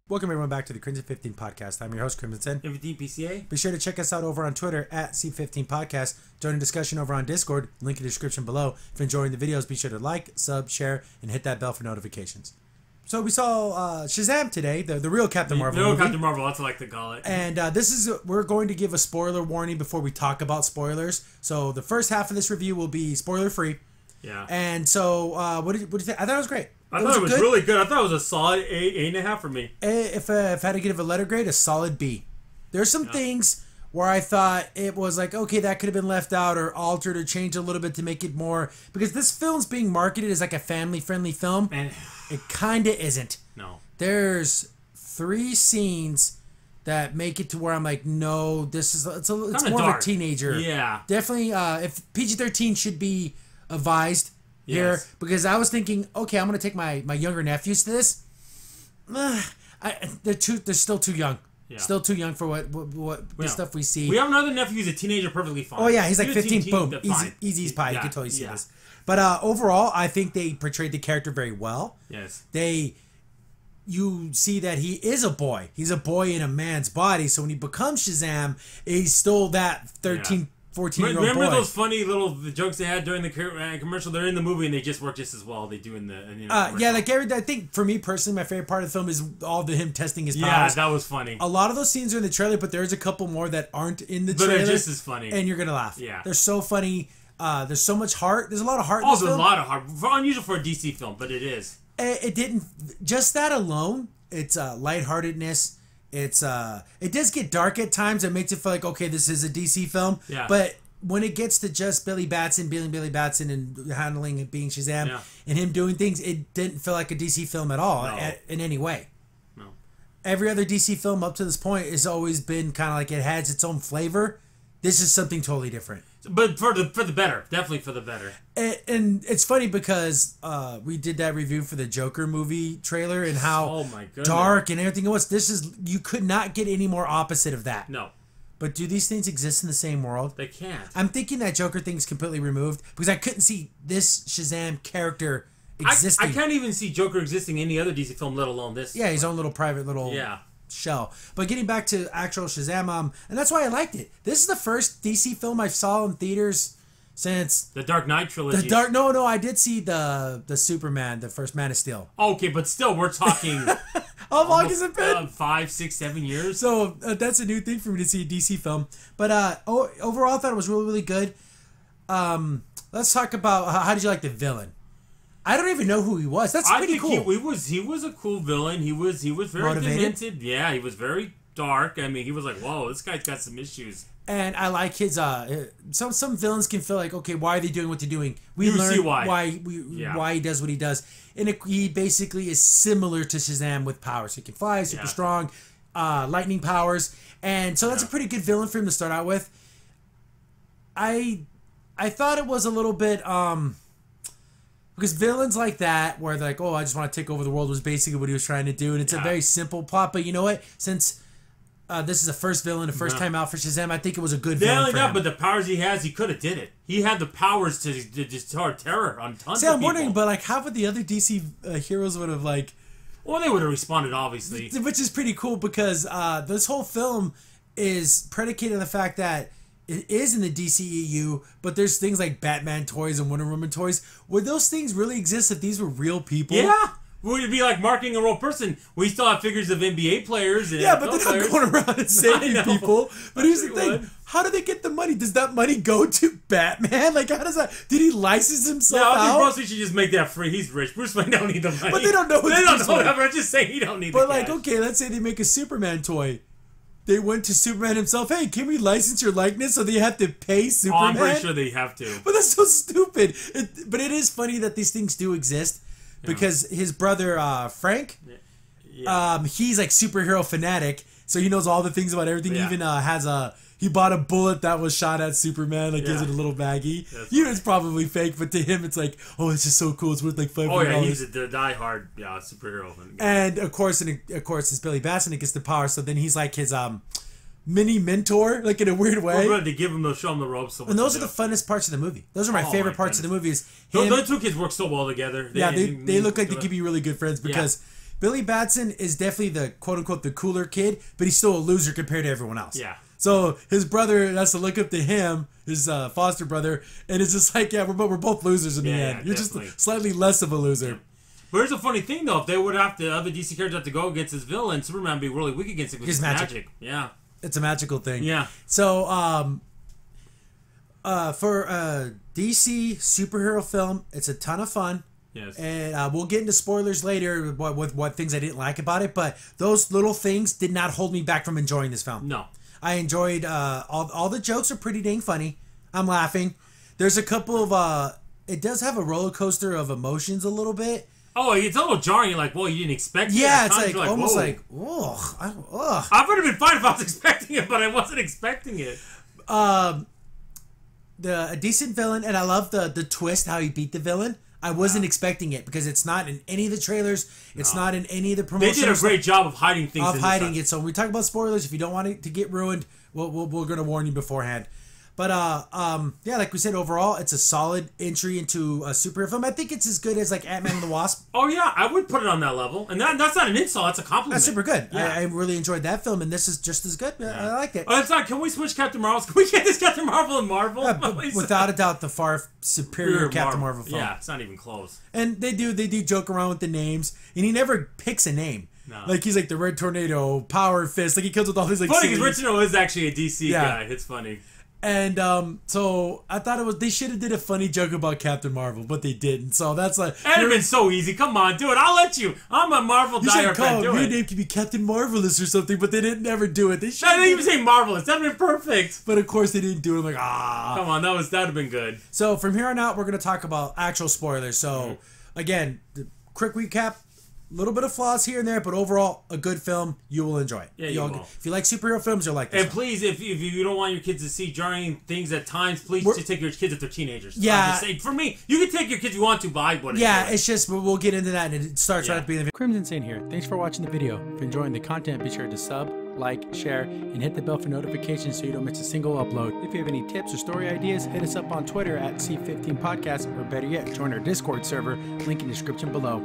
Welcome everyone back to the Crimson 15 Podcast. I'm your host, Crimson. 15 PCA. Be sure to check us out over on Twitter at C15 Podcast. Join the discussion over on Discord. Link in the description below. If you're enjoying the videos, be sure to like, sub, share, and hit that bell for notifications. So we saw Shazam today, the real Captain Marvel movie. Captain Marvel, that's what I like to call it. And we're going to give a spoiler warning before we talk about spoilers. So the first half of this review will be spoiler free. Yeah. And so what did you think? I thought it was great. I thought it was really good. I thought it was a solid 8.5 for me. If I had to give a letter grade, a solid B. There's some things where I thought it was like, okay, that could have been left out or altered or changed a little bit to make it more... Because this film's being marketed as like a family-friendly film. And it kind of isn't. No. There's 3 scenes that make it to where I'm like, no, it's more dark. Of a teenager. Yeah. Definitely, if PG-13 should be advised... Here, because I was thinking, okay, I'm gonna take my younger nephews to this. They're still too young. Yeah. Still too young for what the stuff we see. We have another nephew who's a teenager, perfectly fine. Oh yeah, he's like 15. Boom, easy as pie. You can totally see this. But overall, I think they portrayed the character very well. Yes. You see that he is a boy. He's a boy in a man's body. So when he becomes Shazam, he's still that 13. 14-year-old boy. Remember those funny little jokes they had during the commercial? They're in the movie and they just work just as well. They do in the yeah, like I think for me personally, my favorite part of the film is all the him testing his powers. Yeah, that was funny. A lot of those scenes are in the trailer, but there's a couple more that aren't in the trailer. But they're just as funny, and you're gonna laugh. Yeah, they're so funny. There's so much heart. There's a lot of heart. Oh, there's a lot of heart. Unusual for a DC film, but it is. It didn't just that alone. It's lightheartedness. It does get dark at times. It makes it feel like, okay, this is a DC film. Yeah. But when it gets to just Billy Batson and handling it being Shazam and him doing things, it didn't feel like a DC film at all in any way. No. Every other DC film up to this point has always been kind of like it has its own flavor. This is something totally different. But for the better. Definitely for the better. And it's funny because we did that review for the Joker movie trailer and how dark and everything it was. You could not get any more opposite of that. No. But do these things exist in the same world? They can't. I'm thinking that Joker thing is completely removed because I couldn't see this Shazam character existing. I can't even see Joker existing in any other DC film, let alone this. Yeah, his own little private little... shell. But getting back to actual Shazam, and that's why I liked it. This is the first DC film I saw in theaters since the Dark Knight trilogy. No, I did see the Superman, the first Man of Steel. Okay, but still, we're talking. How long has it been? 5, 6, 7 years. So that's a new thing for me to see a DC film. But overall, I thought it was really, really good. Let's talk about how did you like the villain? I don't even know who he was. That's pretty cool. He was a cool villain. He was very demented. Yeah, he was very dark. I mean, he was like, whoa, this guy's got some issues. And I like his some villains can feel like, okay, why are they doing what they're doing? We learn why he does what he does. And he basically is similar to Shazam with powers. He can fly, super strong, lightning powers. And so that's a pretty good villain for him to start out with. I thought it was a little bit because villains like that, where they're like, oh, I just want to take over the world, was basically what he was trying to do. And it's a very simple plot. But you know what? Since this is the first villain, the first time out for Shazam, I think it was a good villain for him. But the powers he has, he could have did it. He had the powers to just start terror on tons of people. I'm wondering, but like, how would the other DC heroes would have like... Well, they would have responded, obviously. Which is pretty cool because this whole film is predicated on the fact that it is in the DCEU, but there's things like Batman toys and Wonder Woman toys. Would those things really exist if these were real people? Yeah. Would it be like marketing a real person? We still have figures of NBA players and but they're not going around and saving people. But here's the thing. How do they get the money? Does that money go to Batman? Like, how does that... Did he license himself out? I think Bruce Wayne should just make that free. He's rich. Bruce Wayne don't need the money. But they don't know. They don't know. I'm just saying he don't need the cash. But like, okay, let's say they make a Superman toy. They went to Superman himself. Hey, can we license your likeness? So they have to pay Superman? Oh, I'm pretty sure they have to. But that's so stupid. But it is funny that these things do exist because his brother Frank, he's like superhero fanatic, so he knows all the things about everything. He even he bought a bullet that was shot at Superman, like gives it a little baggie. You know, it's probably fake, but to him, it's like, oh, it's just so cool. It's worth like $500. Oh yeah, he's a diehard superhero. And of course, it's Billy Batson that gets the power. So then he's like his mini mentor, like in a weird way. We're to give him show him the ropes. And those are the funnest parts of the movie. Those are my favorite parts of the movie. Those two kids work so well together. They look like they could be really good friends because Billy Batson is definitely the quote-unquote the cooler kid, but he's still a loser compared to everyone else. Yeah. So his brother has to look up to him, his foster brother, and it's just like, yeah, we're both losers in the end. You're definitely. just slightly less of a loser. Yeah. But here's a funny thing, though. If they would have to, other DC characters have to go against his villain, Superman would be really weak against it because it's magic. Yeah. It's a magical thing. Yeah. So, for a DC superhero film, it's a ton of fun. Yes. And we'll get into spoilers later with what things I didn't like about it, but those little things did not hold me back from enjoying this film. No. I enjoyed all the jokes are pretty dang funny. I'm laughing. There's a couple of it does have a roller coaster of emotions a little bit. Oh, it's a little jarring. You're like, well, you didn't expect it. Yeah, it's like almost whoa. Like, ugh. I would have been fine if I was expecting it, but I wasn't expecting it. A decent villain, and I love the twist how he beat the villain. I wasn't expecting it because it's not in any of the trailers. It's not in any of the promotions. They did a great job of hiding things. So when we talk about spoilers, if you don't want it to get ruined, we're going to warn you beforehand. But yeah, like we said, overall, it's a solid entry into a superhero film. I think it's as good as like Ant-Man and the Wasp. Oh yeah, I would put it on that level, and that's not an insult; that's a compliment. That's super good. Yeah. I really enjoyed that film, and this is just as good. Yeah. I liked it. Oh, it's not. Can we switch Captain Marvel? Can we get this Captain Marvel and Marvel? Without a doubt, the far superior Captain Marvel film. Yeah, it's not even close. And they do joke around with the names, and he never picks a name. No. Like he's like the Red Tornado, Power Fist. Like he kills with all these like. Funny because Rich is actually a DC guy. It's funny. And so I thought they should have did a funny joke about Captain Marvel, but they didn't. So that's like that'd have been so easy. Come on, do it. I'll let you. I'm a Marvel diehard fan. Your name could be Captain Marvelous or something, but they didn't ever do it. They should. I didn't even say Marvelous. That'd have been perfect. But of course they didn't do it. I'm like Come on, that'd have been good. So from here on out, we're gonna talk about actual spoilers. So again, the quick recap. A little bit of flaws here and there, but overall, a good film. You will enjoy it. Yeah, you will. If you like superhero films, you'll like this. And please, if you don't want your kids to see jarring things at times, please just take your kids if they're teenagers. Yeah. I'm just saying, for me, you can take your kids if you want to, but I wouldn't. Yeah, it's just, we'll get into that, and it starts right at the beginning. Crimson Saint here. Thanks for watching the video. If you're enjoying the content, be sure to sub, like, share, and hit the bell for notifications so you don't miss a single upload. If you have any tips or story ideas, hit us up on Twitter at C15Podcast, or better yet, join our Discord server, link in the description below.